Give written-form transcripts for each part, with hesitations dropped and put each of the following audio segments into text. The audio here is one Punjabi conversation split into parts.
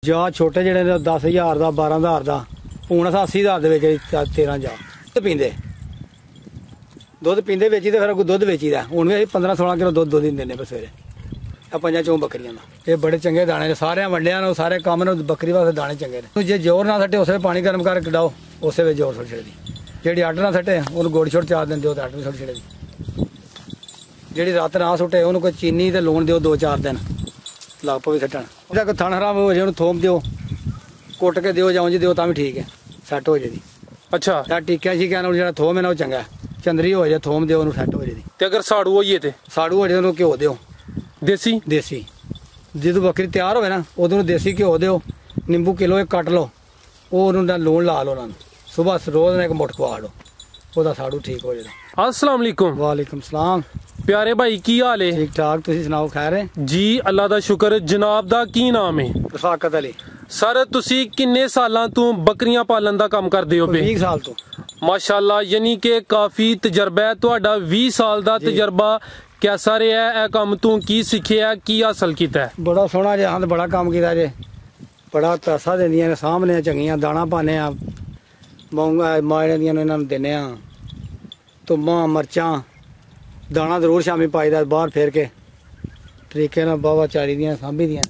ਜਾਂ ਛੋਟੇ ਜਿਹੜੇ ਨੇ 10,000 ਦਾ 12,000 ਦਾ ਹੁਣ 80,000 ਦੇ ਵਿੱਚ 13 ਜਾ ਪੀਂਦੇ ਦੁੱਧ ਪੀਂਦੇ ਵੇਚੀ ਤੇ ਫਿਰ ਦੁੱਧ ਵੇਚੀਦਾ। ਹੁਣ ਵੀ ਅਸੀਂ 15-16 ਕਿਲੋ ਦੁੱਧ ਦਿੰਦੇ ਨੇ ਸਵੇਰੇ ਆ 5-4 ਬੱਕਰੀਆਂ ਦਾ। ਇਹ ਬੜੇ ਚੰਗੇ ਦਾਣੇ ਨੇ, ਸਾਰਿਆਂ ਵੰਡਿਆਂ ਨੂੰ ਸਾਰੇ ਕੰਮ ਨੂੰ ਬੱਕਰੀ ਵਾਸਤੇ ਦਾਣੇ ਚੰਗੇ ਨੇ। ਜੇ ਜ਼ੋਰ ਨਾ ਸੱਟੇ ਉਸੇ ਪਾਣੀ ਗਰਮ ਕਰਕੇ ਡਾਓ, ਉਸੇ ਵਿੱਚ ਜ਼ੋਰ ਸੁੱਟ ਛੱਡਦੀ। ਜਿਹੜੀ ਅੱਡ ਨਾ ਸੱਟੇ ਉਹਨੂੰ ਗੁੜ ਛੁੱਟ ਚਾਰ ਦਿਨ ਦਿਓ ਤੇ ਅੱਡ ਵੀ ਸੁੱਟ ਛੱਡਦੀ। ਜਿਹੜੀ ਰਾਤ ਨਾ ਸੁੱਟੇ ਉਹਨੂੰ ਕੋਈ ਚੀਨੀ ਤੇ ਲੂਣ ਦਿਓ 2-4 ਦਿਨ ਲੱਗ ਪਵੇ ਸੱਟਣ। ਉਹਦਾ ਕੋਈ ਥਣ ਖਰਾਬ ਹੋ ਜਾਏ ਉਹਨੂੰ ਥੋਮ ਦਿਓ, ਕੁੱਟ ਕੇ ਦਿਓ ਜਾਂ ਉਂਝ ਦਿਓ ਤਾਂ ਵੀ ਠੀਕ ਹੈ, ਸੈੱਟ ਹੋ ਜਾਏਗੀ। ਅੱਛਾ ਤਾਂ ਟੀਕਿਆਂ ਸ਼ੀਕਿਆਂ ਨਾਲ ਜਿਹੜਾ ਥੋਮ ਹੈ ਨਾ ਉਹ ਚੰਗਾ, ਚੰਦਰੀ ਹੋ ਜਾਏ ਥੋਮ ਦਿਓ ਉਹਨੂੰ ਸੈੱਟ ਹੋ ਜਾਏਗੀ। ਤੇ ਅਗਰ ਸਾੜੂ ਹੋਈਏ ਤੇ ਸਾੜੂ ਹੋ ਜਾਏ ਉਹਨੂੰ ਘਿਓ ਦਿਓ ਦੇਸੀ। ਜਦੋਂ ਬੱਕਰੀ ਤਿਆਰ ਹੋਵੇ ਨਾ ਉਦੋਂ ਦੇਸੀ ਘਿਓ ਦਿਓ, ਨਿੰਬੂ ਕਿਲੋ ਇੱਕ ਕੱਟ ਲਓ, ਉਹ ਉਹਨੂੰ ਲੂਣ ਲਾ ਲਓ, ਉਹਨਾਂ ਨੂੰ ਸੁਬਾਹ ਰੋਜ਼ ਨੇ ਇੱਕ ਮੁੱਠ ਖਵਾ ਲਓ, ਉਹਦਾ ਸਾੜੂ ਠੀਕ ਹੋ ਜਾਏਗਾ। अस्सलाम वालेकुम। वालेकुम सलाम। प्यारे भाई की हाल है? ठीक ठाक, तुसी सुनाओ खैर है जी अल्लाह दा शुक्र। जनाब दा की नाम है? रफाकत अली। सर तुसी किन्ने सालां तो बकरियां पालन दा काम करदे हो पे? 20 साल तो माशाल्लाह, यानी कि काफी तजर्बा है तुहाडा। 20 साल दा तजर्बा कैसा रहा है? ए काम तू की सिक्खिया, की हासिल कीता है? बड़ा सोहना जे हां, बड़ा काम कीता जे, बड़ा पैसा देंदियां ने, सामने चंगियां दाना पाने आ, मौंगा माड़े दियां इन्हां नूं दिंदे आ, ਧੁੰਮਾਂ ਮਿਰਚਾਂ ਦਾਣਾ ਜ਼ਰੂਰ ਸ਼ਾਮੀ ਪਾਈਦਾ ਬਾਹਰ ਫੇਰ ਕੇ ਤਰੀਕੇ ਨਾਲ ਬਾਵਾ ਚਾਰੀ ਦੀਆਂ ਸਾਂਭੀ ਦੀਆਂ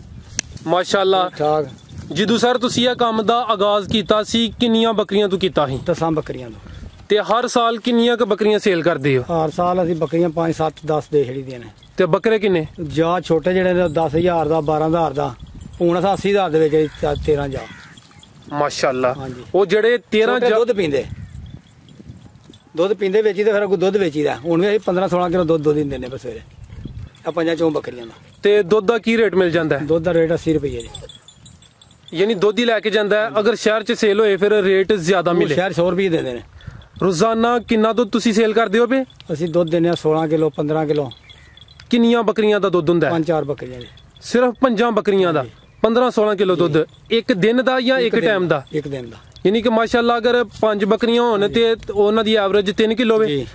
ਮਾਸ਼ਾਅੱਲਾ। ਠਾਕ। ਜਦੋਂ ਸਰ ਤੁਸੀਂ ਇਹ ਕੰਮ ਦਾ ਆਗਾਜ਼ ਕੀਤਾ ਸੀ ਕਿੰਨੀਆਂ ਬੱਕਰੀਆਂ ਤੋਂ ਕੀਤਾ ਸੀ? 10 ਬੱਕਰੀਆਂ ਤੋਂ। ਤੇ ਹਰ ਸਾਲ ਕਿੰਨੀਆਂ ਕ ਬੱਕਰੀਆਂ ਸੇਲ ਕਰਦੇ ਹੋ? ਹਰ ਸਾਲ ਅਸੀਂ ਬੱਕਰੀਆਂ 5 7 10 ਦੇ ਛੜੀਆਂ ਨੇ। ਤੇ ਬੱਕਰੇ ਕਿੰਨੇ? ਜਾਂ ਛੋਟੇ ਜਿਹੜੇ ਨੇ 10,000 ਦਾ 12,000 ਦਾ ਹੁਣ 80,000 ਦੇ ਵਿੱਚ 13 ਜਾ। ਮਾਸ਼ਾਅੱਲਾ। ਹਾਂਜੀ। ਉਹ ਜਿਹੜੇ 13 ਦੁੱਧ ਪੀਂਦੇ ਵੇਚੀ ਤੇ ਫਿਰ ਦੁੱਧ ਵੇਚੀਦਾ। ਹੁਣ ਵੀ ਅਸੀਂ 15-16 ਕਿਲੋ ਦੁੱਧ ਦਿੰਦੇ ਨੇ ਸਵੇਰੇ ਆ 5-4 ਬੱਕਰੀਆਂ ਦਾ। ਤੇ ਦੁੱਧ ਦਾ ਕੀ ਰੇਟ ਮਿਲ ਜਾਂਦਾ ਹੈ? ਦੁੱਧ ਦਾ ਰੇਟ 80 ਰੁਪਏ ਜੀ। ਯਾਨੀ ਦੁੱਧ ਹੀ ਲੈ ਕੇ ਜਾਂਦਾ ਹੈ। ਅਗਰ ਸ਼ਹਿਰ 'ਚ ਸੇਲ ਹੋਏ ਫਿਰ ਰੇਟ ਜ਼ਿਆਦਾ ਮਿਲੇ? ਸ਼ਹਿਰ 100 ਰੁਪਏ ਦਿੰਦੇ ਨੇ। ਰੋਜ਼ਾਨਾ ਕਿੰਨਾ ਦੁੱਧ ਤੁਸੀਂ ਸੇਲ ਕਰਦੇ ਹੋ ਪਏ? ਅਸੀਂ ਦੁੱਧ ਦਿੰਦੇ ਆ 16 ਕਿਲੋ 15 ਕਿਲੋ। ਕਿੰਨੀਆਂ ਬੱਕਰੀਆਂ ਦਾ ਦੁੱਧ ਹੁੰਦਾ ਹੈ? 5-4 ਬੱਕਰੀਆਂ ਜੀ। ਸਿਰਫ 5 ਬੱਕਰੀਆਂ ਦਾ 15-16 ਕਿਲੋ ਦੁੱਧ ਇੱਕ ਦਿਨ ਦਾ ਜਾਂ ਇੱਕ ਟਾਈਮ ਦਾ? ਇੱਕ ਦਿਨ ਦਾ। ਯਾਨੀ ਕਿ ਮਾਸ਼ਾਅੱਲਾ ਅਗਰ 5 ਬੱਕਰੀਆਂ ਹੋਣ ਤੇ ਉਹਨਾਂ ਦੀ ਐਵਰੇਜ 3 ਕਿਲੋ ਹੋਵੇ।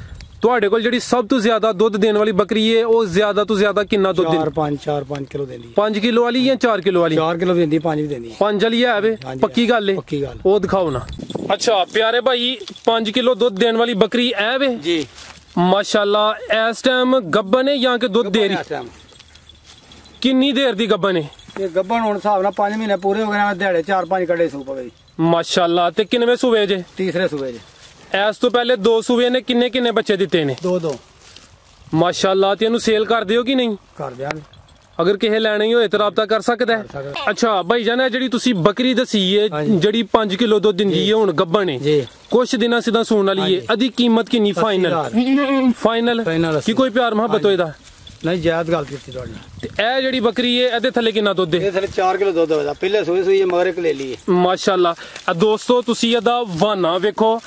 ਤੁਹਾਡੇ ਕੋਲ ਜਿਹੜੀ ਸਭ ਤੋਂ ਜ਼ਿਆਦਾ ਦੁੱਧ ਦੇਣ ਵਾਲੀ ਬੱਕਰੀ ਹੈ ਉਹ ਜ਼ਿਆਦਾ ਤੋਂ ਜ਼ਿਆਦਾ ਕਿੰਨਾ ਦੁੱਧ ਦਿੰਦੀ? 4-5 ਕਿਲੋ ਦਿੰਦੀ ਹੈ। 5 ਕਿਲੋ ਵਾਲੀ ਜਾਂ 4 ਕਿਲੋ ਵਾਲੀ? 4 ਕਿਲੋ ਦਿੰਦੀ, 5 ਵੀ ਦਿੰਦੀ ਹੈ। 5 ਵਾਲੀ ਹੈ ਵੇ? ਪੱਕੀ ਗੱਲ ਹੈ? ਪੱਕੀ ਗੱਲ। ਉਹ ਦਿਖਾਓ ਨਾ। ਅੱਛਾ ਪਿਆਰੇ ਭਾਈ, 5 ਕਿਲੋ ਦੁੱਧ ਦੇਣ ਵਾਲੀ ਬੱਕਰੀ ਐ ਵੇ ਜੀ। ਮਾਸ਼ਾਅੱਲਾ। ਇਸ ਟਾਈਮ ਗੱਬਨ ਹੈ ਜਾਂ ਕਿ ਦੁੱਧ ਦੇ ਰਹੀ? ਕਿੰਨੀ ਦੇਰ ਦੀ ਗੱਬਨ ਹੈ? ਇਹ ਗੱਬਨ ਹੁਣ ਹਿਸਾਬ ਨਾਲ 5 ਮਹੀਨੇ ਪੂਰੇ ਹੋ ਗਏ ਨੇ, ਦਿਹਾੜੇ 4-5 ਕੱਢੇ ਸੂ ਪਵੇ। ਮਾਸ਼ਾਅੱਲਾ। ਤੇ ਕਿੰਨਵੇਂ ਸੂਵੇ ਜੇ? ਤੀਸਰੇ ਸੂਵੇ ਜੇ। ਇਸ ਤੋਂ ਪਹਿਲੇ 2 ਸੂਵੇ ਨੇ ਕਿੰਨੇ ਬੱਚੇ ਦਿੱਤੇ ਨੇ? 2-2। ਮਾਸ਼ਾਅੱਲਾ। ਤੇ ਇਹਨੂੰ ਸੇਲ ਕਰ ਦਿਓ ਕਿ ਨਹੀਂ? ਕਰ ਦਿਆਂਗੇ। ਅਗਰ ਕਿਸੇ ਲੈਣੀ ਹੋਏ ਤਾਂ ਰਾਬਤਾ ਕਰ ਸਕਦਾ ਹੈ। ਅੱਛਾ ਭਾਈ ਜਾਨ, ਜਿਹੜੀ ਤੁਸੀਂ ਬੱਕਰੀ ਦਸੀ ਹੈ ਜਿਹੜੀ 5 ਕਿਲੋ ਦੁੱਧ ਦਿੰਦੀ ਹੈ ਹੁਣ ਗੱਬਨ ਹੈ ਜੀ, ਕੁਛ ਦਿਨਾਂ ਸਿੱਧਾ ਸੂਣ ਵਾਲੀ ਹੈ, ਅਦੀ ਕੀਮਤ ਕਿੰਨੀ? ਫਾਈਨਲ ਕੀ ਕੋਈ ਪਿਆਰ ਮੁਹੱਬਤ ਹੋਏਦਾ? ਨਹੀਂ, ਜਾਇਜ਼ ਗੱਲ ਕੀਤੀ ਤੁਹਾਡੀ। ਤੇ ਇਹ ਜਿਹੜੀ ਬੱਕਰੀ ਹੈ ਇਹਦੇ ਥੱਲੇ ਕਿੰਨਾ ਦੁੱਧ ਹੈ? ਇਹਦੇ ਥੱਲੇ 4 ਕਿਲੋ ਦੁੱਧ ਹੋਵੇਗਾ। ਪਹਿਲੇ ਸੂਈ ਮਗਰ ਇੱਕ ਲੈ ਲਈ ਹੈ। ਮਾਸ਼ਾਅੱਲਾ। ਦੋਸਤੋ ਤੁਸੀਂ ਇਹਦਾ ਵਾਨਾ ਵੇਖੋ,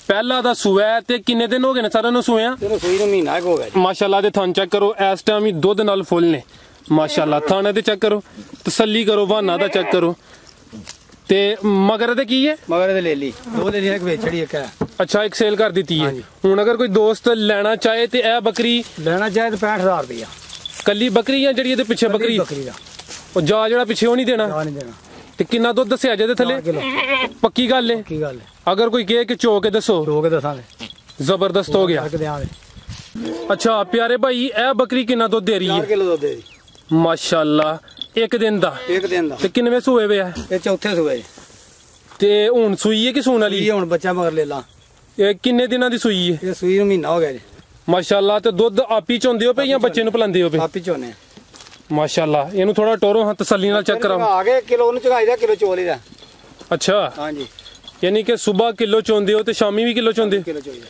ਪਹਿਲਾ ਦਾ ਸੂਆ ਹੈ ਤੇ ਕਿੰਨੇ ਦਿਨ ਹੋ ਗਏ ਨੇ ਸਾਰਿਆਂ ਨੂੰ ਸੂਇਆ? ਇਹਨੂੰ ਸੂਈ ਨੂੰ ਮਹੀਨਾ ਹੋ ਗਿਆ ਜੀ। ਮਾਸ਼ਾਅੱਲਾ। ਦੇ ਥਣ ਚੈੱਕ ਕਰੋ, ਇਸ ਟਾਈਮ ਹੀ ਦੁੱਧ ਨਾਲ ਫੁੱਲ ਨੇ। ਮਾਸ਼ਾਅੱਲਾ। ਥਾਣੇ ਤੇ ਚੈੱਕ ਕਰੋ, ਤਸੱਲੀ ਕਰੋ, ਵਾਨਾ ਦਾ ਚੈੱਕ ਕਰੋ। ਤੇ ਮਗਰ ਇਹਦੇ ਕੀ ਹੈ? ਮਗਰ ਇਹਦੇ ਲੈ ਲਈ 2 ਲੈ ਲਈ, ਇੱਕ ਵੇਚੜੀ ਇੱਕ ਹੈ। ਅੱਛਾ, ਇੱਕ ਸੇਲ ਕਰ ਦਿੱਤੀ ਹੈ। ਹੁਣ ਅਗਰ ਕੋਈ ਦੋਸਤ ਲੈਣਾ ਚਾਹੇ ਤੇ ਇਹ ਬੱਕਰੀ ਲੈਣਾ ਚਾਹੇ ਤਾਂ 65,000 ਰੁਪਇਆ ਕੱਲੀ ਬੱਕਰੀ ਜਾਂ ਜਿਹੜੀ ਇਹਦੇ ਪਿੱਛੇ ਬੱਕਰੀ ਦਾ ਉਹ ਜਿਹੜਾ ਪਿੱਛੇ ਉਹ ਨਹੀਂ ਦੇਣਾ? ਨਹੀਂ ਦੇਣਾ। ਤੇ ਕਿੰਨਾ ਦੁੱਧ ਦੱਸਿਆ ਜੇ ਥੱਲੇ? ਪੱਕੀ ਗੱਲ ਹੈ? ਪੱਕੀ ਗੱਲ ਹੈ। ਅਗਰ ਕੋਈ ਕਹੇ ਕਿ ਚੋ ਕੇ ਦੱਸੋ? ਚੋ ਕੇ ਦੱਸਾਂਗੇ। ਜ਼ਬਰਦਸਤ ਹੋ ਗਿਆ। ਅੱਛਾ ਪਿਆਰੇ ਭਾਈ, ਇਹ ਬੱਕਰੀ ਕਿੰਨਾ ਦੁੱਧ ਦੇ ਰਹੀ ਹੈ? 4 ਕਿਲੋ ਦੁੱਧ ਦੇ ਰਹੀ। ਮਾਸ਼ਾਅੱਲਾ। ਇੱਕ ਦਿਨ ਦਾ? ਇੱਕ ਦਿਨ ਦਾ। ਤੇ ਕਿੰਨਵੇਂ ਸੂਏ ਵੇ ਆ? ਇਹ ਚੌਥੇ ਸੂਏ। ਤੇ ਹੁਣ ਸੂਈ ਹੈ ਕਿ ਸੂਣ ਵਾਲੀ? ਇਹ ਹੁਣ ਬੱਚਾ ਮਗਰ ਲੈ ਲਾ। ਇਹ ਕਿੰਨੇ ਦਿਨਾਂ ਦੀ ਸੂਈ ਹੈ? ਇਹ ਸੂਈ ਨੂੰ ਮਹੀਨਾ ਹੋ ਗਿਆ ਜੀ। ਮਾਸ਼ਾਅੱਲਾ। ਤੇ ਦੁੱਧ ਆਪੀ ਚੋਂਦੇ ਹੋ ਪਏ ਜਾਂ ਬੱਚੇ ਨੂੰ ਪਿਲਾਉਂਦੇ ਹੋ ਪਏ? ਆਪੀ ਚੋਨੇ। ਮਾਸ਼ਾਅੱਲਾ। ਇਹਨੂੰ ਥੋੜਾ ਟੋਰੋ ਹਾਂ, ਤਸੱਲੀ ਨਾਲ ਚੈੱਕ ਕਰਾਓ। ਆ ਗਏ ਕਿਲੋ ਨੂੰ ਚਗਾਈਦਾ, ਕਿਲੋ ਚੋਲੀ ਦਾ। ਅੱਛਾ ਹਾਂਜੀ। ਯਾਨੀ ਕਿ ਸਵੇਰ ਕਿਲੋ ਚੋਂਦੇ ਹੋ ਤੇ ਸ਼ਾਮੀ ਵੀ ਕਿਲੋ ਚੋਂਦੇ? ਕਿਲੋ ਚੋਈਦਾ।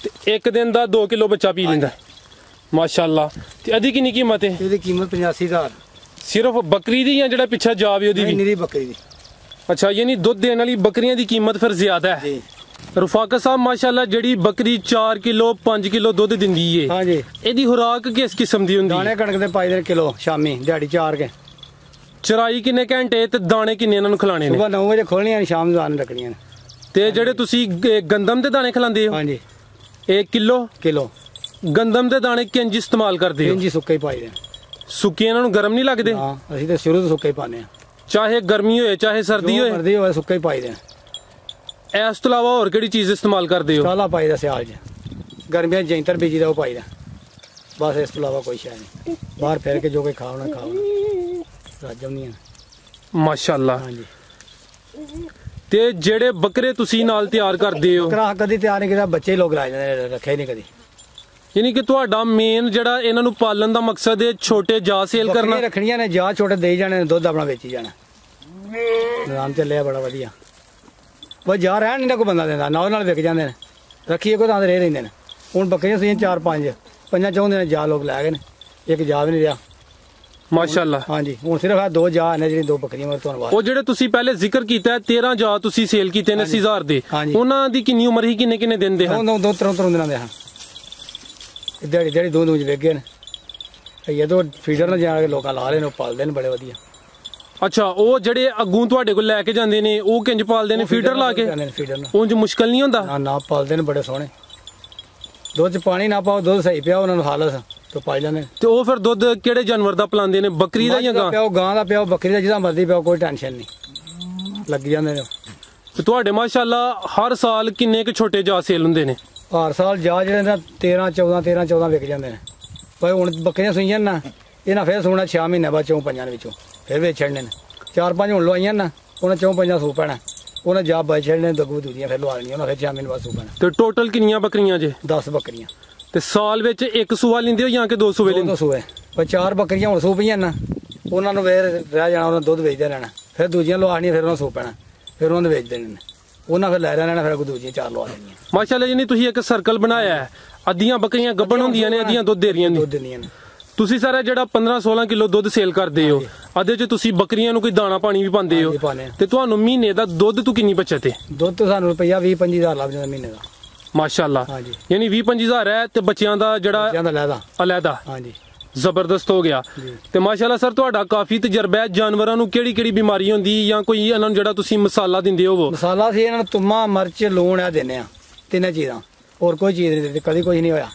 ਤੇ ਇੱਕ ਦਿਨ ਦਾ 2 ਕਿਲੋ ਬੱਚਾ ਪੀ ਲੈਂਦਾ। ਮਾਸ਼ਾਅੱਲਾ। ਤੇ ਇਹਦੀ ਕਿੰਨੀ ਕੀਮਤ ਹੈ? ਇਹਦੀ ਕੀਮਤ 85,000। ਸਿਰਫ ਬੱਕਰੀ ਦੀ ਜਾਂ ਜਿਹੜਾ ਪਿੱਛਾ ਜਾਵੇ ਉਹਦੀ ਵੀ? ਨਿਰੀ ਬੱਕਰੀ ਦੀ। ਅੱਛਾ, ਯਾਨੀ ਦੁੱਧ ਦੇਣ ਵਾਲੀ ਬੱਕਰੀਆਂ ਦੀ ਕੀਮਤ ਫਿਰ ਜ਼ਿਆਦਾ ਹੈ ਜੀ। ਰਫਾਕਤ ਸਾਹਿਬ ਮਾਸ਼ਾਅੱਲਾ, ਜਿਹੜੀ ਬੱਕਰੀ 4 ਕਿਲੋ 5 ਕਿਲੋ ਦੁੱਧ ਦਿੰਦੀ ਏ, ਹਾਂਜੀ, ਇਹਦੀ ਖੁਰਾਕ ਕਿਸ ਕਿਸਮ ਦੀ ਹੁੰਦੀ? ਦਾਣੇ ਕਣਕ ਦੇ ਪਾਈ ਦੇ ਕਿਲੋ ਸ਼ਾਮੀ ਦਿਹਾੜੀ 4 ਕੇ। ਚਰਾਈ ਕਿੰਨੇ ਘੰਟੇ ਤੇ ਦਾਣੇ ਕਿੰਨੇ ਇਹਨਾਂ ਨੂੰ ਖਿਲਾਣੇ ਨੇ? ਸਵੇਰ 9 ਵਜੇ ਖੋਲਣੀਆਂ, ਸ਼ਾਮ ਨੂੰ ਦਾਣੇ ਲੱਗਣੀਆਂ ਨੇ। ਤੇ ਜਿਹੜੇ ਤੁਸੀਂ ਗੰਦਮ ਦੇ ਦਾਣੇ ਖਿਲਾਉਂਦੇ ਹੋ? ਹਾਂਜੀ। ਇਹ ਕਿਲੋ ਗੰਦਮ ਦੇ ਦਾਣੇ ਕਿੰਜ ਇਸਤੇਮਾਲ ਕਰਦੇ ਹੋ? ਇੰਜੀ ਸੁੱਕੇ ਹੀ ਪਾਈ ਦੇ। ਸੁੱਕੇ ਇਹਨਾਂ ਨੂੰ ਗਰਮ ਨਹੀਂ ਲੱਗਦੇ? ਹਾਂ, ਅਸੀਂ ਤਾਂ ਸ਼ੁਰੂ ਤੋਂ ਸੁੱਕੇ ਹੀ ਪਾਉਂਦੇ ਆ। ਚਾਹੇ ਗਰਮੀ ਹੋਏ ਚਾਹੇ ਸਰਦੀ ਹੋਏ? ਸਰਦੀ ਹੋਵੇ ਸੁੱਕੇ ਹੀ ਪਾਈਦੇ ਆ। ਇਸ ਤੋਂ ਇਲਾਵਾ ਹੋਰ ਕਿਹੜੀ ਚੀਜ਼ ਇਸਤੇਮਾਲ ਕਰਦੇ ਹੋ? ਕਾਲਾ ਪਾਈਦਾ ਸਿਆਲ 'ਚ, ਗਰਮੀਆਂ 'ਚ ਜੈਂਤਰ ਬੀਜੀ ਦਾ ਉਹ ਪਾਈਦਾ, ਬਸ ਇਸ ਤੋਂ ਇਲਾਵਾ ਕੋਈ ਸ਼ੈ ਨਹੀਂ। ਬਾਹਰ ਫਿਰ ਕੇ ਜੋ ਕੋਈ ਖਾਣਾ ਰਾਜਮ ਨਹੀਂ ਹੈ। ਮਾਸ਼ਾਅੱਲਾ। ਹਾਂਜੀ। ਤੇ ਜਿਹੜੇ ਬੱਕਰੇ ਤੁਸੀਂ ਨਾਲ ਤਿਆਰ ਕਰਦੇ ਹੋ? ਬੱਕਰਾ ਕਦੀ ਤਿਆਰ ਨਹੀਂ ਕੀਤਾ, ਬੱਚੇ ਲੋਕ ਲਾਏ ਜਾਂਦੇ, ਰੱਖੇ ਨਹੀਂ ਕਦੀ। ਯਾਨੀ ਕਿ ਤੁਹਾਡਾ ਮੇਨ ਜਿਹੜਾ ਇਹਨਾਂ ਨੂੰ ਪਾਲਣ ਦਾ ਮਕਸਦ ਹੈ ਛੋਟੇ ਜਾ ਸੇਲ ਕਰਨਾ? ਰੱਖਣੀਆਂ ਨੇ, ਜਾ ਛੋਟੇ ਦੇਈ ਜਾਣੇ, ਦੁੱਧ ਆਪਣਾ ਵੇਚੀ ਜਾਣਾ। ਨਿਜ਼ਾਮ ਚੱਲਿਆ ਬੜਾ ਵਧੀਆ। ਬਸ ਜਾ ਰਹਿਣ ਨਹੀਂ ਨਾ ਕੋਈ ਬੰਦਾ ਦਿੰਦਾ, ਨਾਲ ਵਿਕ ਜਾਂਦੇ ਨੇ। ਰੱਖੀਏ ਕੋਈ ਤਾਂ ਰਹਿ ਰਹਿੰਦੇ ਨੇ। ਹੁਣ ਬੱਕਰੀਆਂ ਸੀ 4-5, ਪੰਜਾਂ ਚਾਹੁੰਦੇ ਨੇ, ਜਾ ਲੋਕ ਲੈ ਗਏ ਨੇ, ਇੱਕ ਜਾ ਵੀ ਨਹੀਂ ਰਿਹਾ। ਮਾਸ਼ਾਅੱਲਾ। ਹਾਂਜੀ, ਹੁਣ ਸਿਰਫ ਆ 2 ਜਾ ਨੇ, ਜਿਹੜੀ 2 ਬੱਕਰੀਆਂ ਮਰ ਧੰਨਵਾਦ। ਉਹ ਜਿਹੜੇ ਤੁਸੀਂ ਪਹਿਲੇ ਜ਼ਿਕਰ ਕੀਤਾ 13 ਜਾ ਤੁਸੀਂ ਸੇਲ ਕੀਤੇ ਨੇ 80000 ਦੇ, ਉਹਨਾਂ ਦੀ ਕਿੰਨੀ ਉਮਰ ਸੀ, ਕਿੰਨੇ ਦਿਨ ਦੇ ਹਨ? 2-3 ਦਿਨਾਂ ਦੇ ਹਨ। ਜਿਹੜੀ 2 ਵੇਚ ਗਏ ਨੇ। ਇਹ ਤਾਂ ਫੀਡਰ ਨਾਲ ਜਾ ਕੇ ਲੋਕਾਂ ਲਾ ਰਹੇ ਨੇ, ਉਹ ਪਾਲਦੇ ਨੇ ਬੜੇ ਵਧੀਆ। ਅੱਛਾ, ਉਹ ਜਿਹੜੇ ਅੱਗੋਂ ਤੁਹਾਡੇ ਕੋਲ ਲੈ ਕੇ ਜਾਂਦੇ ਨੇ ਉਹ ਕਿੰਜ ਪਾਲਦੇ ਨੇ? ਫੀਡਰ ਲਾ ਕੇ? ਉਂਝ ਮੁਸ਼ਕਲ ਨਹੀਂ ਹੁੰਦਾ? ਨਾ ਪਾਲਦੇ ਨੇ ਬੜੇ ਸੋਹਣੇ। ਦੁੱਧ 'ਚ ਪਾਣੀ ਨਾ ਪਾਓ, ਦੁੱਧ ਸਹੀ ਪਿਆ ਉਹਨਾਂ ਨੂੰ ਹਾਲਤ ਤੋਂ ਪਾਈ ਜਾਂਦੇ ਨੇ। ਤੇ ਉਹ ਫਿਰ ਦੁੱਧ ਕਿਹੜੇ ਜਾਨਵਰ ਦਾ ਪਿਲਾਉਂਦੇ ਨੇ, ਬੱਕਰੀ ਦਾ ਜਾਂ ਗਾਂ ਦਾ ਪਿਓ, ਬੱਕਰੀ ਦਾ, ਜਿਹਦਾ ਮਰਜ਼ੀ ਪਿਓ, ਕੋਈ ਟੈਨਸ਼ਨ ਨਹੀਂ, ਲੱਗ ਜਾਂਦੇ ਨੇ। ਤੇ ਤੁਹਾਡੇ ਮਾਸ਼ਾਅੱਲਾ ਹਰ ਸਾਲ ਕਿੰਨੇ ਕੁ ਛੋਟੇ ਜਾ ਸੇਲ ਹੁੰਦੇ ਨੇ? ਹਰ ਸਾਲ ਜਾ ਜਿਹੜੇ ਨੇ 13-14 ਵਿਕ ਜਾਂਦੇ ਨੇ। ਭਾਈ ਹੁਣ ਬੱਕਰੀਆਂ ਸੂਈਆਂ ਨਾ, ਇਹਨਾਂ ਫਿਰ ਸੂਣਾ 6 ਮਹੀਨੇ ਬਾਅਦ 4-5 ਵਿੱਚੋਂ ਫਿਰ ਵੇਚ ਛੱਡਣੇ ਨੇ। 4-5 ਹੁਣ ਲਵਾਈਆਂ ਨਾ, ਉਹਨਾਂ 4-5 ਸੂ ਪੈਣਾ, ਉਹਨਾਂ ਜਾ ਬਾਈ ਛੱਡਣੇ, ਦਗੂ ਦੂਜੀਆਂ ਫਿਰ ਲਵਾ ਲੈਣੀਆਂ, ਉਹਨਾਂ ਫਿਰ 6 ਮਹੀਨੇ ਬਾਅਦ ਸੂ ਪੈਣਾ। ਤੇ ਟੋਟਲ ਕਿੰਨੀਆਂ ਬੱਕਰੀਆਂ ਜੇ? 10 ਬੱਕਰੀਆਂ। ਤੇ ਸਾਲ ਵਿੱਚ 1 ਸੂਆ ਲੈਂਦੇ ਹੋ ਜਾਂ ਕਿ 2 ਸੂਏ ਲੈਂਦੇ? 2 ਸੂਏ। ਭਾਈ 4 ਬੱਕਰੀਆਂ ਹੁਣ ਸੂ ਪਈਆਂ ਨਾ, ਉਹਨਾਂ ਨੂੰ ਵੇਰ ਰਹਿ ਜਾਣਾ, ਉਹਨਾਂ ਦੁੱਧ ਵੇਚਦੇ ਰਹਿਣਾ, ਫਿਰ ਦੂਜੀਆਂ ਲਵਾਉਣੀਆਂ, ਫਿਰ ਉਹਨਾਂ ਸੂ ਪੈਣਾ, ਫਿਰ ਉਹਨਾਂ ਨੂੰ ਵੇਚ ਦੇਣੇ ਨੇ, ਉਹਨਾਂ ਫਿਰ ਲੈ ਰਹਿਣਾ, ਫਿਰ ਦੂਜੀਆਂ 4 ਲਵਾ ਲੈਣੀਆਂ। ਮਾਸ਼ਾਅੱਲਾ ਜੀ, ਤੁਸੀਂ ਇੱਕ ਸਰਕਲ ਬਣਾਇਆ ਹੈ, ਅੱਧੀਆਂ ਬੱਕਰੀਆਂ ਗੱਭਣ ਹੁੰਦੀਆਂ ਨੇ, ਅੱਧੀਆਂ ਦੁੱਧ ਦੇ ਰਹੀਆਂ ਨੇ। ਤੁਸੀਂ ਸਾਰਾ ਜਿਹੜਾ 15-16 ਕਿਲੋ ਦੁੱਧ ਸੇਲ ਕਰਦੇ ਹੋ, ਅੱਧੇ 'ਚ ਤੁਸੀਂ ਬੱਕਰੀਆਂ ਨੂੰ ਕੋਈ ਦਾਣਾ ਪਾਣੀ ਵੀ ਪਾਉਂਦੇ ਹੋ, ਤੇ ਤੁਹਾਨੂੰ ਮਹੀਨੇ ਦਾ ਦੁੱਧ ਤੋਂ ਕਿੰਨੀ ਬਚਤ ਹੈ? ਦੁੱਧ ਤੋਂ ਸਾਨੂੰ ਰੁਪਈਆ 20-25 ਹਜ਼ਾਰ ਲੱਗ ਜਾਂਦਾ ਮਹੀਨੇ ਦਾ। ਮਾਸ਼ਾਅੱਲਾ। ਯਾਨੀ 20-25 ਹਜ਼ਾਰ ਹੈ, ਤੇ ਬੱਚਿਆਂ ਦਾ ਜਿਹੜਾ ਅਲੱਗਾ। ਹਾਂਜੀ, ਜ਼ਬਰਦਸਤ ਹੋ ਗਿਆ। ਤੇ ਮਾਸ਼ਾਅੱਲਾ ਸਰ, ਤੁਹਾਡਾ ਕਾਫੀ ਤਜਰਬਾ ਹੈ। ਜਾਨਵਰਾਂ ਨੂੰ ਕਿਹੜੀ ਬਿਮਾਰੀ ਹੁੰਦੀ ਜਾਂ ਕੋਈ ਇਹਨਾਂ ਨੂੰ ਜਿਹੜਾ ਤੁਸੀਂ ਮਸਾਲਾ ਦਿੰਦੇ ਹੋ? ਮਸਾਲਾ ਸੀ ਇਹਨਾਂ ਨੂੰ ਤੁੰਮਾ, ਮਿਰਚ, ਲੂਣ ਆ ਦਿੰਦੇ ਆ, 3 ਚੀਜ਼ਾਂ, ਹੋਰ ਕੋਈ ਚੀਜ਼ ਨਹੀਂ ਦਿੰਦੇ, ਕਦੀ ਕੁਝ ਨਹੀਂ ਹੋਇਆ।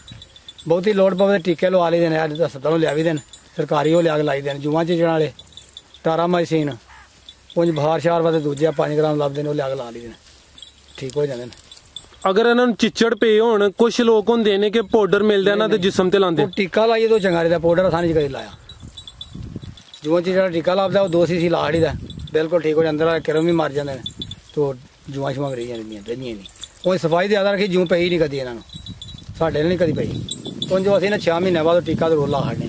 ਬਹੁਤੀ ਲੋੜ ਪਵੇ ਟੀਕੇ ਲਵਾ ਲਈ ਦੇਣੇ, ਹਸਪਤਾਲੋਂ ਲਿਆ ਵੀ ਦੇਣ, ਸਰਕਾਰੀ ਉਹ ਲਿਆ ਕੇ ਲਾਈ ਦੇਣ, ਜੂਆਂ ਚੀਜ਼ਾਂ ਵਾਲੇ ਟਾਰਾਮਾਈਸਿਨ, ਉਂਝ ਬੁਖਾਰ ਸ਼ਾਰ ਵਾਸਤੇ ਦੂਜੇ 5 ਗ੍ਰਾਮ ਲੱਭਦੇ ਨੇ, ਉਹ ਲਿਆ ਕੇ ਲਾ ਲਈ ਦੇਣ, ਠੀਕ ਹੋ ਜਾਂਦੇ ਨੇ। ਅਗਰ ਇਹਨਾਂ ਨੂੰ ਚਿੱਚੜ ਪਏ ਹੋਣ, ਕੁਝ ਲੋਕ ਹੁੰਦੇ ਨੇ ਕਿ ਪਾਊਡਰ ਮਿਲਦਾ ਇਹਨਾਂ ਦੇ ਜਿਸਮ ਤੇ ਲਾਉਂਦੇ, ਟੀਕਾ ਲਾਈਏ ਤਾਂ ਚੰਗਾ ਰਹਿੰਦਾ, ਪਾਊਡਰ ਥਾਂ ਨਹੀਂ ਕਦੇ ਲਾਇਆ। ਜੂਆਂ ਚ ਜਿਹੜਾ ਟੀਕਾ ਲੱਭਦਾ ਉਹ 2 ਸੀਸੀ ਲਾ ਛੜੀਦਾ, ਬਿਲਕੁਲ ਠੀਕ ਹੋ ਜਾਂਦਾ, ਕਿਰਮ ਵੀ ਮਰ ਜਾਂਦੇ ਨੇ, ਤੋ ਜੂਆਂ ਸ਼ਮਾਂ ਰਹੀ ਜਾਂਦੀਆਂ ਰਹਿੰਦੀਆਂ ਨਹੀਂ। ਉਹ ਸਫਾਈ ਜ਼ਿਆਦਾ ਰੱਖੀ, ਜੂੰ ਪਈ ਨਹੀਂ ਕਦੀ ਇਹਨਾਂ ਨੂੰ, ਸਾਡੇ ਨਹੀਂ ਕਦੀ ਪਈ। ਹੁਣ ਜੋ ਅਸੀਂ ਨਾ 6 ਮਹੀਨੇ ਬਾਅਦ ਟੀਕਾ ਤੇ ਰੋਲਾ ਹਾੜਨੇ,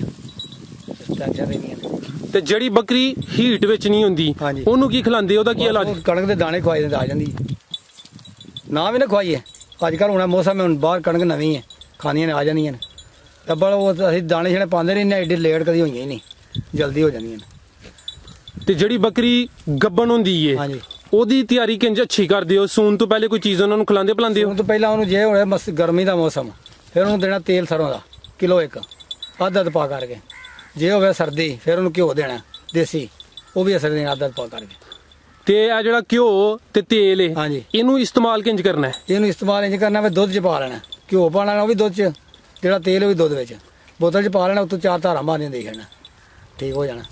ਟੈਨਸ਼ਨ ਰਹਿੰਦੀਆਂ ਨੇ। ਤੇ ਜਿਹੜੀ ਬੱਕਰੀ ਹੀਟ ਵਿੱਚ ਨਹੀਂ ਹੁੰਦੀ, ਉਹਨੂੰ ਕੀ ਖਿਲਾਉਂਦੇ, ਉਹਦਾ ਕੀ ਇਲਾਜ? ਕਣਕ ਦੇ ਦਾਣੇ ਖਵਾਈ ਦਿੰਦੇ, ਆ ਜਾਂਦੀ ਨਾ ਵੀ ਨਾ ਖਵਾਈਏ। ਅੱਜ ਕੱਲ੍ਹ ਹੁਣ ਮੌਸਮ ਹੁਣ ਬਾਹਰ ਕਣਕ ਨਵੀਂ ਹੈ, ਖਾਣੀਆਂ ਨੇ ਆ ਜਾਂਦੀਆਂ ਨੇ, ਡੱਬਲ ਉਹ ਅਸੀਂ ਦਾਣੇ ਛਣੇ ਪਾਉਂਦੇ ਰਹਿੰਦੇ, ਐਡੀ ਲੇਟ ਕਦੀ ਹੋਈਆਂ ਹੀ ਨਹੀਂ, ਜਲਦੀ ਹੋ ਜਾਂਦੀਆਂ ਨੇ। ਤੇ ਜਿਹੜੀ ਬੱਕਰੀ ਗੱਭਣ ਹੁੰਦੀ ਹੈ, ਉਹਦੀ ਤਿਆਰੀ ਕਿੰਜ ਅੱਛੀ ਕਰਦੇ ਹੋ? ਸੂਣ ਤੋਂ ਪਹਿਲੇ ਕੋਈ ਚੀਜ਼ ਉਹਨਾਂ ਨੂੰ ਖਿਲਾਉਂਦੇ ਪਿਲਾਉਂਦੇ ਹੋ? ਸੂਣ ਤੋਂ ਪਹਿਲਾਂ ਉਹਨੂੰ ਜੇ ਹੋਇਆ ਗਰਮੀ ਦਾ ਮੌਸਮ, ਫਿਰ ਉਹਨੂੰ ਦੇਣਾ ਤੇਲ ਸਰੋਂ ਦਾ ਕਿਲੋ 1 ਅੱਧਾ ਪਾ ਕਰਕੇ। ਜੇ ਹੋਵੇ ਸਰਦੀ, ਫਿਰ ਉਹਨੂੰ ਘਿਓ ਦੇਣਾ ਦੇਸੀ, ਉਹ ਵੀ ਅਸਰ ਦੇਣਾ ਅੱਧਾ ਪਾ ਕਰਕੇ। ਤੇ ਆ ਜਿਹੜਾ ਘਿਓ ਤੇ ਤੇਲ ਹੈ, ਇਹਨੂੰ ਇਸਤੇਮਾਲ ਕਿੰਜ ਕਰਨਾ ਹੈ? ਇਹਨੂੰ ਇਸਤੇਮਾਲ ਇੰਜ ਕਰਨਾ, ਦੁੱਧ 'ਚ ਪਾ ਲੈਣਾ, ਘਿਓ ਪਾਣਾ ਉਹ ਵੀ ਦੁੱਧ 'ਚ, ਜਿਹੜਾ ਤੇਲ ਉਹ ਵੀ ਦੁੱਧ ਵਿੱਚ, ਬੋਤਲ 'ਚ ਪਾ ਲੈਣਾ, ਉੱਤੋਂ 4 ਧਾਰਾਂ ਮਾਰਨੀਆਂ ਦੇ ਜਾਣਾ, ਠੀਕ ਹੋ ਜਾਣਾ।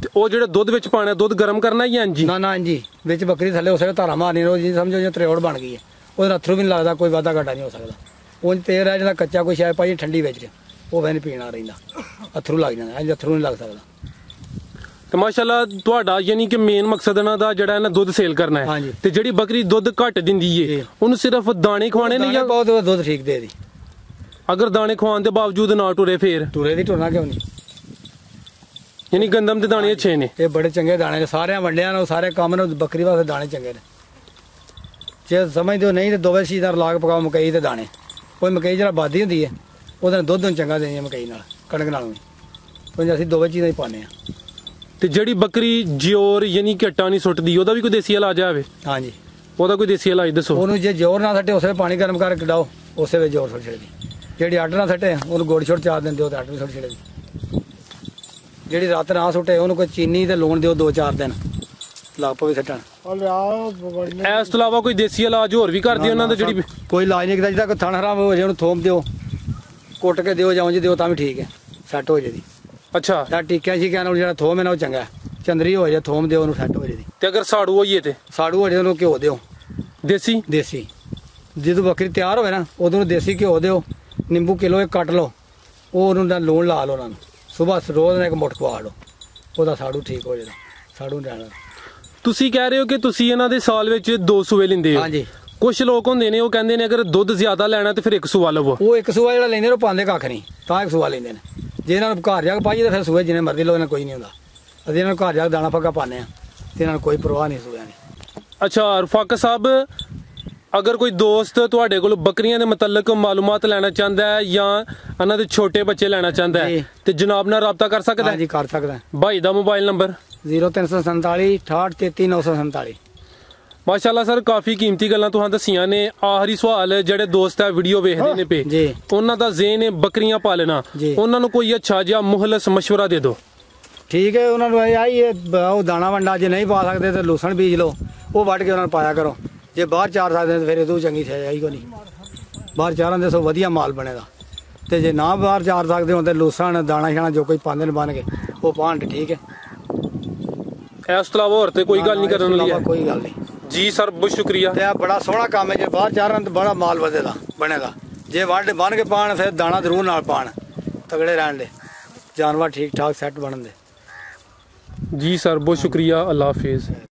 ਤੇ ਉਹ ਜਿਹੜੇ ਦੁੱਧ ਵਿੱਚ ਪਾਣਾ, ਦੁੱਧ ਗਰਮ ਕਰਨਾ ਜਾਂ ਇੰਜੀ? ਨਾ ਇੰਜੀ, ਵਿੱਚ ਬੱਕਰੀ ਥੱਲੇ ਉਸੇ ਧਾਰਾਂ ਮਾਰਨੀਆਂ, ਉਹ ਜੀ ਸਮਝੋ ਜਿਵੇਂ ਤਰੇੜ ਬਣ ਗਈ ਹੈ, ਉਹਦੇ ਅਥਰੂ ਵੀ ਨਹੀਂ ਲੱਗਦਾ, ਕੋਈ ਵਾਧਾ ਘਾਟਾ ਨਹੀਂ ਹੋ ਸਕਦਾ। ਉਂਝ ਤੇਲ ਹੈ ਜਿਹੜਾ ਕੱਚਾ ਕੋਈ ਸ਼ਾਇਦ ਪਾਈ ਠੰਡੀ ਵਿੱਚ, ਉਹ ਫਿਰ ਨਹੀਂ ਪੀਣਾ ਰਹਿੰਦਾ, ਅਥਰੂ ਲੱਗ ਜਾਂਦਾ, ਇੰਜ ਅਥਰੂ ਨਹੀਂ ਲੱਗ ਸਕਦਾ। ਤੇ ਮਾਸ਼ਾਅੱਲਾ ਤੁਹਾਡਾ ਯਾਨੀ ਕਿ ਮੇਨ ਮਕਸਦ ਇਹਨਾਂ ਦਾ ਜਿਹੜਾ ਇਹਨਾਂ ਦੁੱਧ ਸੇਲ ਕਰਨਾ ਹੈ। ਤੇ ਜਿਹੜੀ ਬੱਕਰੀ ਦੁੱਧ ਘੱਟ ਦਿੰਦੀ ਏ, ਉਹਨੂੰ ਸਿਰਫ ਦਾਣੇ ਖਵਾਣੇ ਨੇ ਜਾਂ ਬਹੁਤ ਦੁੱਧ ਠੀਕ ਦੇ ਦੀ? ਅਗਰ ਦਾਣੇ ਖਵਾਉਣ ਦੇ ਬਾਵਜੂਦ ਨਾ ਟੁਰੇ, ਫੇਰ ਟੁਰੇ ਦੀ ਟੁਰਨਾ ਕਿਉਂ ਨਹੀਂ? ਯਾਨੀ ਗੰਦਮ ਦੇ ਦਾਣੇ ਅੱਛੇ ਨੇ, ਇਹ ਬੜੇ ਚੰਗੇ ਦਾਣੇ ਨੇ, ਸਾਰਿਆਂ ਵੰਡਿਆਂ ਨੂੰ ਸਾਰੇ ਕੰਮ ਨੂੰ ਬੱਕਰੀ ਵਾਸਤੇ ਦਾਣੇ ਚੰਗੇ ਨੇ। ਜੇ ਸਮਝਦੇ ਹੋ ਨਹੀਂ ਤੇ ਦੋਵੇਂ ਚੀਜ਼ਾਂ ਰਲਾ ਕੇ ਪਕਾਓ, ਮਕਈ ਤੇ ਦਾਣੇ। ਕੋਈ ਮਕਈ ਜਿਹੜਾ ਬਾਦੀ ਹੁੰਦੀ ਹੈ, ਉਹਦੇ ਨਾਲ ਦੁੱਧ ਨੂੰ ਚੰਗਾ ਦੇਣੀ ਹੈ, ਮਕਈ ਨਾਲ, ਕਣਕ ਨਾਲੋਂ ਵੀ। ਕੋਈ ਅਸੀਂ ਦੋਵੇਂ ਚੀਜ਼ਾਂ ਹੀ ਪਾਉਂਦੇ ਹਾਂ। ਤੇ ਜਿਹੜੀ ਬੱਕਰੀ ਜ਼ੋਰ ਯਾਨੀ ਕਿ ਆਟਾ ਨਹੀਂ ਸੁੱਟਦੀ, ਉਹਦਾ ਵੀ ਕੋਈ ਦੇਸੀ ਇਲਾਜ ਆਵੇ? ਹਾਂਜੀ, ਉਹਦਾ ਕੋਈ ਦੇਸੀ ਇਲਾਜ ਦੱਸੋ। ਉਹਨੂੰ ਜੇ ਜ਼ੋਰ ਨਾ ਸੱਟੇ, ਉਸੇ ਪਾਣੀ ਗਰਮ ਕਰਕੇ ਡਾਓ, ਉਸੇ ਵਿੱਚ ਜ਼ੋਰ ਸੁੱਟ ਛੱਡਦੀ। ਜਿਹੜੀ ਆਟਾ ਨਾ ਸੱਟੇ, ਉਹਨੂੰ ਗੁੜ ਛੁੱਟ ਚਾਰ ਦਿਨ ਦਿਓ, ਤੇ ਆਟਾ ਵੀ ਸੁੱਟ ਛੱਡਦੀ। ਜਿਹੜੀ ਰਾਤ ਨਾ ਸੁੱਟੇ, ਉਹਨੂੰ ਕੋਈ ਚੀਨੀ ਤੇ ਲੂਣ ਦਿਓ 2-4 ਦਿਨ, ਲੱਗ ਪਵੇ ਸੱਟਣ। ਇਸ ਤੋਂ ਇਲਾਵਾ ਕੋਈ ਦੇਸੀ ਇਲਾਜ ਹੋਰ ਵੀ ਕਰਦੇ ਉਹਨਾਂ ਦਾ? ਜਿਹੜੀ ਕੋਈ ਇਲਾਜ ਨਹੀਂ ਕਰਦਾ, ਜਿੱਦਾਂ ਕੋਈ ਥਣ ਹਰਾਮ ਹੋ ਜਾਏ, ਉਹਨੂੰ ਥੋਮ ਦਿਓ, ਕੁੱਟ ਕੇ ਦਿਓ ਜਾਂ ਉਂਝ ਦਿਓ ਤਾਂ ਵੀ ਠੀਕ ਹੈ, ਸੈੱਟ ਹੋ ਜਾਏਗੀ। ਅੱਛਾ, ਟੀਕਿਆਂ ਸ਼ੀਕਿਆਂ ਨਾਲ ਜਿਹੜਾ ਥੋਮ ਹੈ ਨਾ ਉਹ ਚੰਗਾ, ਚੰਦਰੀ ਹੋ ਜਾਏ, ਥੋਮ ਦਿਓ, ਉਹਨੂੰ ਸੈੱਟ ਹੋ ਜਾਏ। ਤੇ ਅਗਰ ਸਾੜੂ ਹੋਈਏ ਤੇ ਸਾੜੂ ਹੋ ਜੇ ਉਹਨੂੰ ਘਿਓ ਦਿਓ ਦੇਸੀ ਜਦੋਂ ਬੱਕਰੀ ਤਿਆਰ ਹੋਵੇ ਨਾ ਉਦੋਂ ਨੂੰ ਦੇਸੀ ਘਿਓ ਦਿਓ, ਨਿੰਬੂ ਕਿਲੋ ਇੱਕ ਕੱਟ ਲਓ, ਉਹ ਉਹਨੂੰ ਦਾ ਲੂਣ ਲਾ ਲਓ ਉਹਨਾਂ ਨੂੰ, ਸਵੇਰ ਰੋਜ਼ ਨਾਲ ਇੱਕ ਮੁੱਠ ਖਵਾ ਲਓ, ਉਹਦਾ ਸਾੜੂ ਠੀਕ ਹੋ ਜਾਏਗਾ। ਸਾੜੂ ਰਹਿਣਾ। ਤੁਸੀਂ ਕਹਿ ਰਹੇ ਹੋ ਕਿ ਤੁਸੀਂ ਇਹਨਾਂ ਦੇ ਸਾਲ ਵਿੱਚ 2 ਸੂਏ ਲੈਂਦੇ ਹੋ। ਹਾਂਜੀ। ਕੁਝ ਲੋਕ ਹੁੰਦੇ ਨੇ ਉਹ ਕਹਿੰਦੇ ਨੇ ਅਗਰ ਦੁੱਧ ਜ਼ਿਆਦਾ ਲੈਣਾ ਤੇ ਫਿਰ 1 ਸੂਆ ਲਵੋ। ਉਹ 1 ਸੂਆ ਜਿਹੜਾ ਲੈਂਦੇ ਨੇ ਉਹ ਪਾਉਂਦੇ ਕੱਖ ਨਹੀਂ, ਤਾਂ 1 ਸੂਆ ਲੈਂਦੇ ਨੇ। ਜੇ ਇਹਨਾਂ ਨੂੰ ਘਰ ਜਾ ਕੇ ਪਾਈਏ ਤਾਂ ਫਿਰ ਸੂਏ ਜਿੰਨੇ ਮਰਜ਼ੀ ਲਓ, ਇਹਨਾਂ ਕੋਈ ਨਹੀਂ ਹੁੰਦਾ। ਅਸੀਂ ਇਹਨਾਂ ਨੂੰ ਘਰ ਜਾ ਕੇ ਦਾਣਾ ਫੱਕਾ ਪਾਉਂਦੇ ਹਾਂ ਤੇ ਇਹਨਾਂ ਨੂੰ ਕੋਈ ਪਰਵਾਹ ਨਹੀਂ ਸੂਇਆ ਦੀ। ਅੱਛਾ ਰਫਾਕ ਸਾਹਿਬ, ਅਗਰ ਕੋਈ ਦੋਸਤ ਤੁਹਾਡੇ ਕੋਲ ਬੱਕਰੀਆਂ ਦੇ ਮੁਤਲਕ ਮਾਲੂਮਾਤ ਲੈਣਾ ਚਾਹੁੰਦਾ ਹੈ ਜਾਂ ਇਹਨਾਂ ਦੇ ਛੋਟੇ ਬੱਚੇ ਲੈਣਾ ਚਾਹੁੰਦਾ ਹੈ ਤੇ ਜਨਾਬ ਨਾਲ ਰਾਬਤਾ ਕਰ ਸਕਦਾ ਹੈ? ਹਾਂਜੀ ਕਰ ਸਕਦਾ। ਭਾਈ ਦਾ ਮੋਬਾਈਲ ਨੰਬਰ 0347 68 947। ਮਾਸ਼ਾਅੱਲਾ ਸਰ, ਕਾਫੀ ਕੀਮਤੀ ਗੱਲਾਂ ਤੁਹਾਨੂੰ ਦੱਸੀਆਂ ਨੇ। ਆਖਰੀ ਸਵਾਲ, ਜਿਹੜੇ ਦੋਸਤ ਹੈ ਵੀਡੀਓ ਵੇਖਦੇ ਨੇ ਪਏ, ਉਹਨਾਂ ਦਾ ਜ਼ੇਨ ਹੈ ਬੱਕਰੀਆਂ ਪਾਲਣਾ, ਉਹਨਾਂ ਨੂੰ ਕੋਈ ਅੱਛਾ ਜਿਹਾ ਮੁਖਲਸ ਮਸ਼ਵਰਾ ਦੇ ਦਿਓ। ਠੀਕ ਹੈ, ਉਹਨਾਂ ਨੂੰ ਆਹੀ ਉਹ ਦਾਣਾ ਵੰਡਾ, ਜੇ ਨਹੀਂ ਪਾ ਸਕਦੇ ਤਾਂ ਲੂਸਣ ਬੀਜ ਲਓ, ਉਹ ਵੱਢ ਕੇ ਉਹਨਾਂ ਨੂੰ ਪਾਇਆ ਕਰੋ। ਜੇ ਬਾਹਰ ਚਾਰ ਸਕਦੇ ਤਾਂ ਫਿਰ ਇਹ ਤੋਂ ਚੰਗੀ ਸਹਿ ਆਈ ਕੋ ਨਹੀਂ। ਬਾਹਰ ਚਾਰਾਂ ਦੇ ਸੋ ਵਧੀਆ ਮਾਲ ਬਣੇਗਾ, ਤੇ ਜੇ ਨਾ ਬਾਹਰ ਚਾਰ ਸਕਦੇ ਹੋ ਤਾਂ ਲੂਸਣ ਦਾਣਾ ਛਾਣਾ ਜੋ ਕੋਈ ਪਾਉਂਦੇ ਨੇ ਬਣ ਕੇ ਉਹ ਪਾਣ ਠੀਕ ਹੈ। ਇਸ ਤੋਂ ਇਲਾਵਾ ਹੋਰ ਤੇ ਕੋਈ ਗੱਲ ਨਹੀਂ ਕਰਨ ਲਈ? ਕੋਈ ਗੱਲ ਨਹੀਂ ਜੀ ਸਰ, ਬਹੁਤ ਸ਼ੁਕਰੀਆ। ਤੇ ਆ ਬੜਾ ਸੋਹਣਾ ਕੰਮ ਹੈ, ਜੇ ਬਾਹਰ ਚਾਰਾਂ ਤਾਂ ਬੜਾ ਮਾਲ ਵਧੇਗਾ ਬਣੇਗਾ। ਜੇ ਵੱਢ ਬਣ ਕੇ ਪਾਣ ਫਿਰ ਦਾਣਾ ਜ਼ਰੂਰ ਨਾਲ ਪਾਣ, ਤਗੜੇ ਰਹਿਣ ਦੇ ਜਾਨਵਰ, ਠੀਕ ਠਾਕ ਸੈੱਟ ਬਣਨ ਦੇ। ਜੀ ਸਰ, ਬਹੁਤ ਸ਼ੁਕਰੀਆ। ਅੱਲਾ ਹਾਫਿਜ਼।